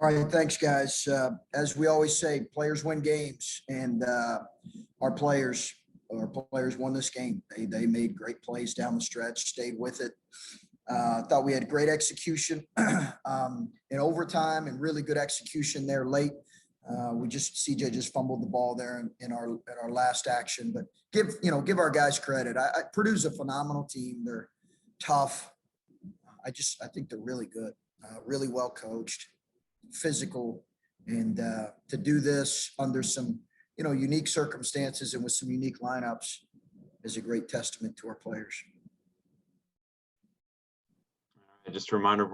All right, thanks, guys. As we always say, players win games, and our players won this game. They made great plays down the stretch, stayed with it. Thought we had great execution in overtime and really good execution there late. CJ just fumbled the ball there in our last action, but give our guys credit. Purdue's a phenomenal team. They're tough. I think they're really good, really well coached, physical, and to do this under some unique circumstances and with some unique lineups is a great testament to our players. Just a reminder,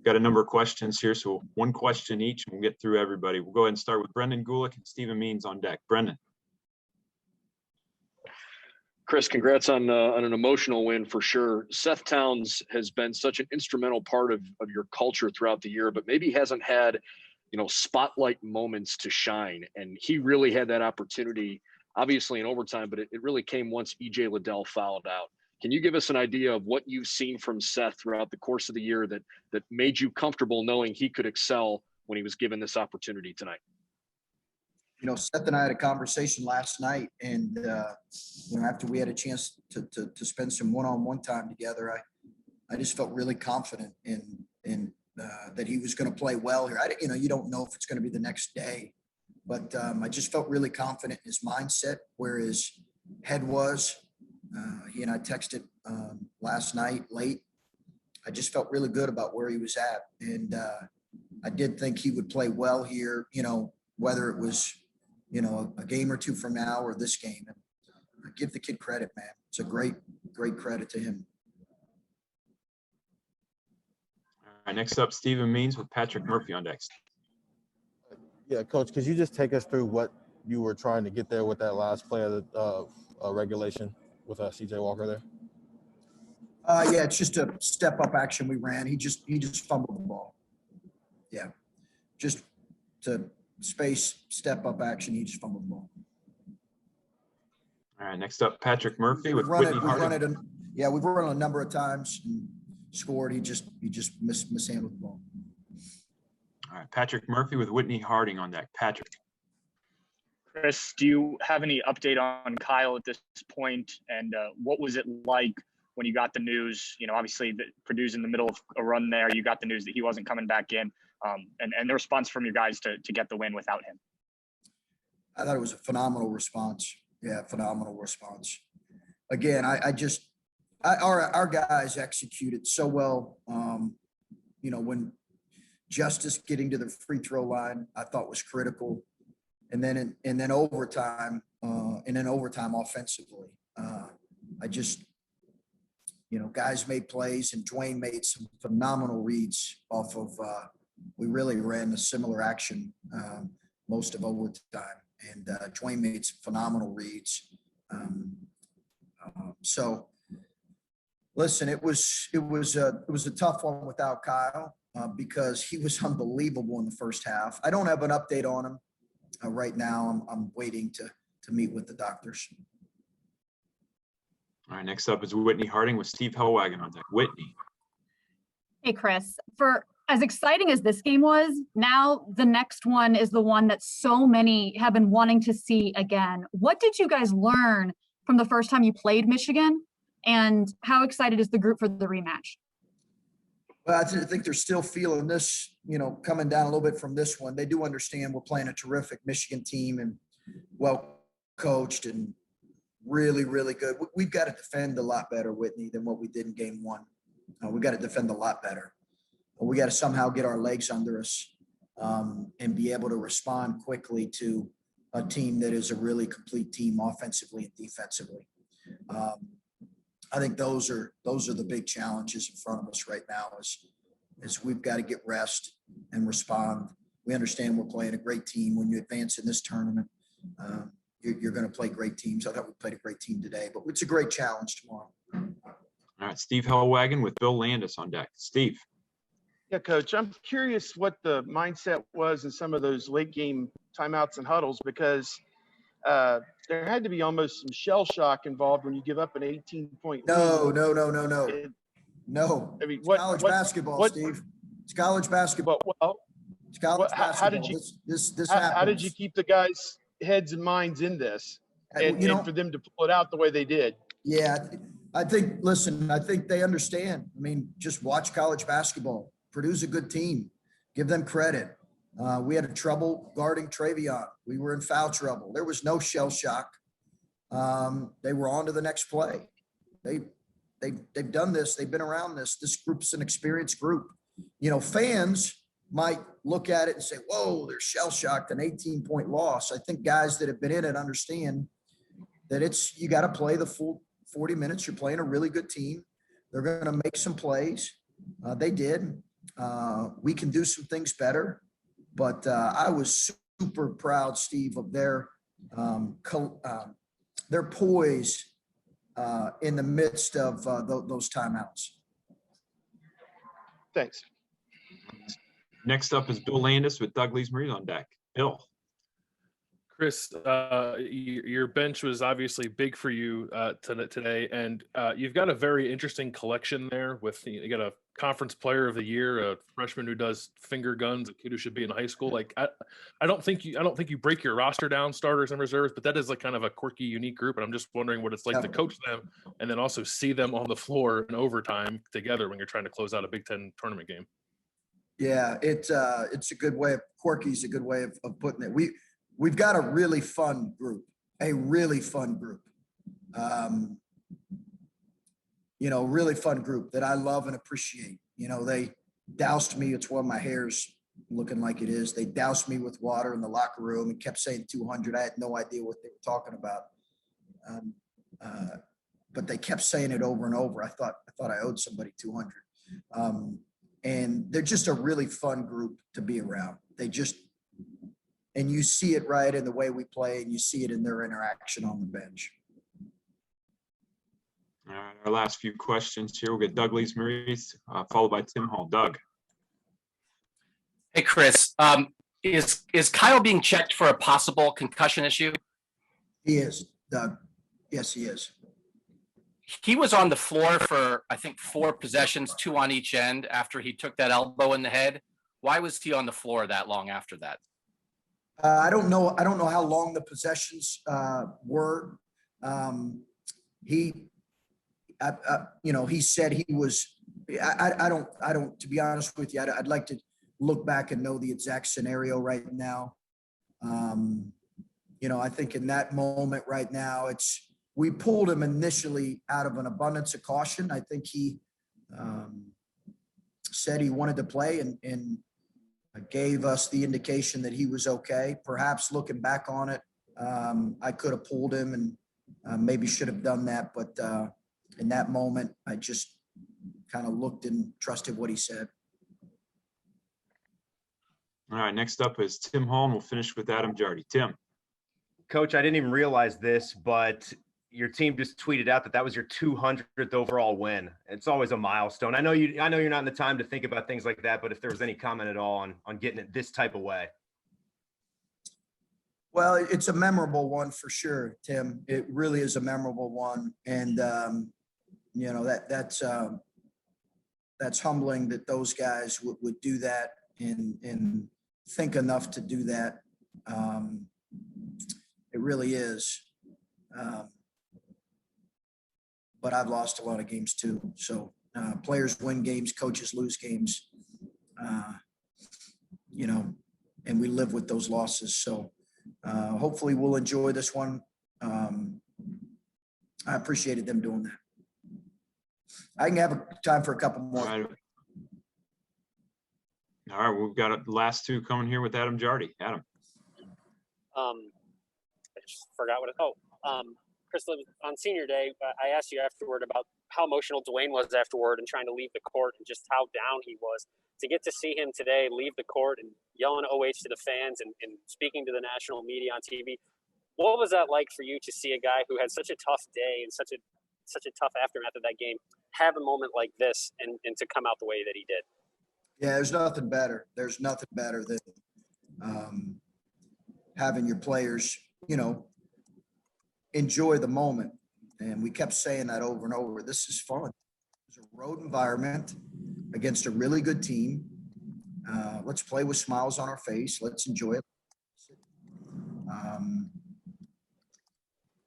got a number of questions here, so one question each, and we'll get through everybody. We'll go ahead and start with Brendan Gulick and Stephen Means on deck. Brendan. Chris, congrats on an emotional win for sure. Seth Towns has been such an instrumental part of your culture throughout the year, but maybe hasn't had, spotlight moments to shine. And he really had that opportunity, obviously in overtime, but it really came once EJ Liddell fouled out. Can you give us an idea of what you've seen from Seth throughout the course of the year that made you comfortable knowing he could excel when he was given this opportunity tonight? Seth and I had a conversation last night, and after we had a chance to spend some one-on-one time together, I just felt really confident in that he was going to play well here. You don't know if it's going to be the next day, but I just felt really confident in his mindset, where his head was. He and I texted last night late. I just felt really good about where he was at, and I did think he would play well here. Whether it was a game or two from now or this game. And I give the kid credit, man. It's a great credit to him. All right, next up, Stephen Means with Patrick Murphy on deck. Yeah, Coach, could you just take us through what you were trying to get there with that last play of the regulation with CJ Walker there? Yeah, it's just a step-up action we ran. He just fumbled the ball. Yeah, just to space step-up action. He just fumbled the ball. All right, next up, Patrick Murphy with Whitney Harding. We've run it a number of times and scored. He just mishandled the ball. All right, Patrick Murphy with Whitney Harding on deck. Patrick. Chris, do you have any update on Kyle at this point? And what was it like when you got the news? Obviously, Purdue's in the middle of a run there. You got the news that he wasn't coming back in. And the response from you guys to get the win without him. I thought it was a phenomenal response. Yeah, phenomenal response. Again, our guys executed so well. When Justice getting to the free throw line, I thought was critical. And then overtime offensively. Guys made plays, and Dwayne made some phenomenal reads off of we really ran a similar action most of overtime, and Dwayne made some phenomenal reads. So listen, it was a tough one without Kyle because he was unbelievable in the first half. I don't have an update on him right now. I'm waiting to meet with the doctors. All right, next up is Whitney Harding with Steve Hellwagon on deck. Whitney. Hey, Chris. For as exciting as this game was, now the next one is the one that so many have been wanting to see again. What did you guys learn from the first time you played Michigan, and how excited is the group for the rematch? Well, I think they're still feeling this, coming down a little bit from this one. They do understand we're playing a terrific Michigan team and well coached and really, really good. We've got to defend a lot better, Whitney, than what we did in game one. We got to defend a lot better. We got to somehow get our legs under us and be able to respond quickly to a team that is a really complete team offensively and defensively. I think those are the big challenges in front of us right now is we've got to get rest and respond. We understand we're playing a great team. When you advance in this tournament, you're going to play great teams. I thought we played a great team today, but it's a great challenge tomorrow. All right, Steve Hellwagon with Bill Landis on deck. Steve. Yeah, Coach, I'm curious what the mindset was in some of those late game timeouts and huddles, because there had to be almost some shell shock involved when you give up an 18-point lead. No. I mean, it's college basketball, Steve. It's college basketball. Well, It's college How did basketball. you This how did you happens. keep the guys' heads and minds in this, and, You know, and for them to pull it out the way they did? yeah, I think, listen, I think they understand. I mean, just watch college basketball. Purdue's a good team. Give them credit. We had a trouble guarding Travion. We were in foul trouble. There was no shell shock. They were on to the next play. They've done this. They've been around this. This group's an experienced group. You know, fans might look at it and say, whoa, they're shell shocked, an 18-point loss. I think guys that have been in it understand that you got to play the full 40 minutes. You're playing a really good team. They're going to make some plays. They did. We can do some things better, but I was super proud, Steve, of their poise in the midst of those timeouts. Thanks. Next up is Bill Landis with Doug Lees-Marie on deck. Bill. Chris, your bench was obviously big for you today, and you've got a very interesting collection there. You got a conference player of the year, a freshman who does finger guns, a kid who should be in high school. Like I don't think you break your roster down, starters and reserves, but that is like kind of a quirky, unique group. And I'm just wondering what it's like to coach them and then also see them on the floor in overtime together when you're trying to close out a Big Ten tournament game. Yeah, it's a good way of quirky is a good way of putting it. We've got a really fun group. Really fun group that I love and appreciate. You know, they doused me. It's why my hair's looking like it is. They doused me with water in the locker room and kept saying 200. I had no idea what they were talking about. But they kept saying it over and over. I thought I owed somebody 200. And they're just a really fun group to be around. And you see it right in the way we play, and you see it in their interaction on the bench. All right, our last few questions here. We'll get Doug Lees-Marie, followed by Tim Hall. Doug. Hey, Chris, is Kyle being checked for a possible concussion issue? He is, Doug. Yes, he is. He was on the floor for, I think, 4 possessions, 2 on each end after he took that elbow in the head. Why was he on the floor that long after that? I don't know how long the possessions were. He said he was. I don't. To be honest with you, I'd like to look back and know the exact scenario right now. I think in that moment right now, we pulled him initially out of an abundance of caution. I think he said he wanted to play and gave us the indication that he was okay. Perhaps looking back on it, I could have pulled him and maybe should have done that. But in that moment, I just kind of looked and trusted what he said. All right, next up is Tim Hall, and we'll finish with Adam Jardy. Tim. Coach, I didn't even realize this, but your team just tweeted out that was your 200th overall win. It's always a milestone. I know you're not in the time to think about things like that, but if there was any comment at all on getting it this type of way. Well, it's a memorable one for sure, Tim. It really is a memorable one. And, that's humbling that those guys would do that and think enough to do that. It really is. But I've lost a lot of games too. So players win games, coaches lose games, and we live with those losses. So hopefully we'll enjoy this one. I appreciated them doing that. I can have time for a couple more. All right, we've got the last two coming here with Adam Jardy. Adam. I just forgot Chris, on senior day, I asked you afterward about how emotional Dwayne was afterward and trying to leave the court and just how down he was. To get to see him today leave the court and yelling OH to the fans and speaking to the national media on TV, what was that like for you to see a guy who had such a tough day and such a tough aftermath of that game have a moment like this and to come out the way that he did? Yeah, there's nothing better. There's nothing better than having your players, enjoy the moment. And we kept saying that over and over. This is fun. It's a road environment against a really good team. Let's play with smiles on our face. Let's enjoy it.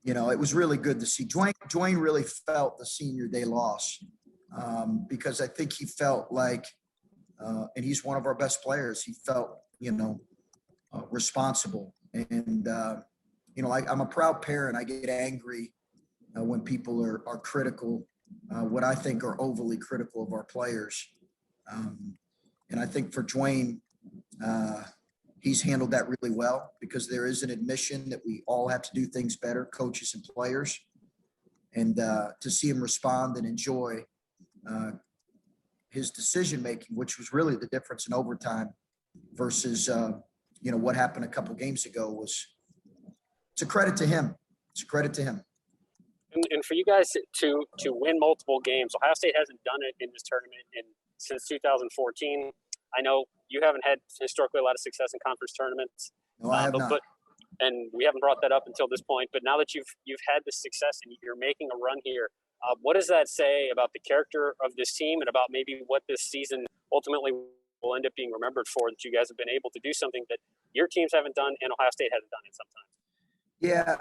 You know, it was really good to see. Dwayne really felt the senior day loss because I think he felt like, and he's one of our best players, he felt, you know, responsible. And, you know, I'm a proud parent. I get angry when people are critical, what I think are overly critical of our players. And I think for Dwayne, he's handled that really well because there is an admission that we all have to do things better, coaches and players. And to see him respond and enjoy his decision-making, which was really the difference in overtime versus, you know, what happened a couple games ago, it's a credit to him. It's a credit to him. And for you guys to win multiple games, Ohio State hasn't done it in this tournament since 2014. I know you haven't had historically a lot of success in conference tournaments. No, I have not. And we haven't brought that up until this point. But now that you've had this success and you're making a run here, what does that say about the character of this team and about maybe what this season ultimately will end up being remembered for, that you guys have been able to do something that your teams haven't done and Ohio State hasn't done in some time? Yeah,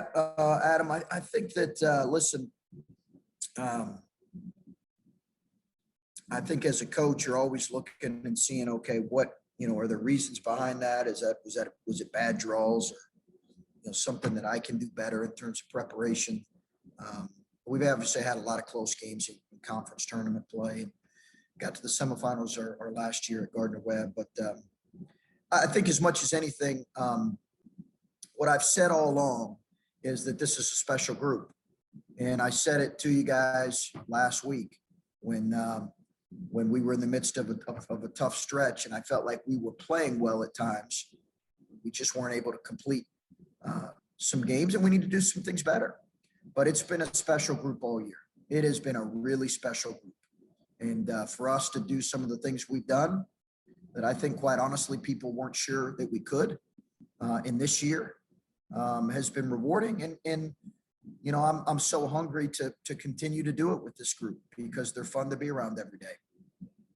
Adam, I think that, listen, I think as a coach, you're always looking and seeing, okay, what, you know, are there reasons behind that? Was it bad draws or, you know, something that I can do better in terms of preparation? We've obviously had a lot of close games in conference tournament play. Got to the semifinals our last year at Gardner-Webb, but I think as much as anything, what I've said all along is that this is a special group. And I said it to you guys last week when we were in the midst of a tough stretch and I felt like we were playing well at times. We just weren't able to complete some games and we need to do some things better. But it's been a special group all year. It has been a really special group. And for us to do some of the things we've done that I think, quite honestly, people weren't sure that we could in this year has been rewarding. And you know, I'm so hungry to continue to do it with this group because they're fun to be around every day.